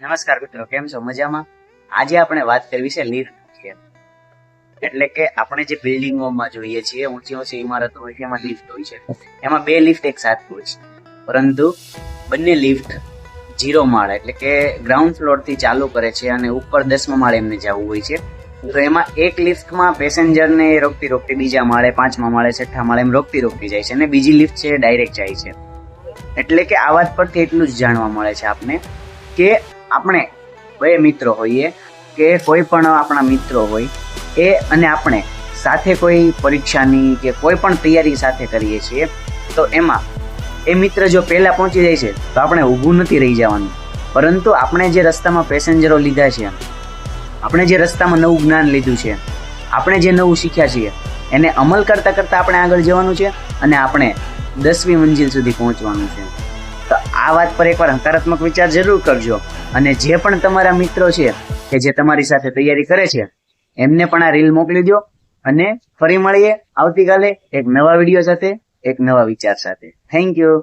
નમસ્કાર મિત્રો, કેમ છો? મજામાં? આજે આપણે વાત કરવી છે લિફ્ટ છે. એટલે કે આપણે જે બિલ્ડિંગોમાં જોઈએ છીએ, ઊંચી ઊંચી ઇમારતો હોય છે, એમાં લિફ્ટ હોય છે. એમાં બે લિફ્ટ એક સાથે હોય છે, પરંતુ બંને લિફ્ટ 0 માળ એટલે કે ગ્રાઉન્ડ ફ્લોર થી ચાલુ કરે છે અને ઉપર 10મા માળે એમને જવું હોય છે. તો એમાં એક લિફ્ટમાં પેસેન્જરને રોકતી બીજા માળે, 5મા માળે, 6ઠ્ઠા માળે એમ રોકતી જાય છે અને બીજી લિફ્ટ છે ડાયરેક્ટ જાય છે. એટલે કે આ વાત પરથી એટલું જ જાણવા મળે છે આપને કે આપણે બે મિત્રો હોઈએ કે કોઈ પણ આપણા મિત્રો હોય એ અને આપણે સાથે કોઈ પરીક્ષાની કે કોઈ પણ તૈયારી સાથે કરીએ છીએ, તો એમાં એ મિત્ર જો પહેલા પહોંચી જાય છે તો આપણે ઊભું નથી રહી જવાનું, પરંતુ આપણે જે રસ્તામાં પેસેન્જરો લીધા છે, આપણે જે રસ્તામાં નવું જ્ઞાન લીધું છે, આપણે જે નવું શીખ્યા છીએ એને અમલ કરતા કરતા આપણે આગળ જવાનું છે અને આપણે 10મી મંજિલ સુધી પહોંચવાનું છે. તો આ વાત પર એકવાર હકારાત્મક વિચાર જરૂર કરજો અને જે પણ તમારા મિત્રો છે કે જે તમારી સાથે તૈયારી કરે છે એમને પણ આ રીલ મોકલી દો અને ફરી મળીએ આવતીકાલે એક નવા વિડીયો સાથે, એક નવા વિચાર સાથે. Thank you.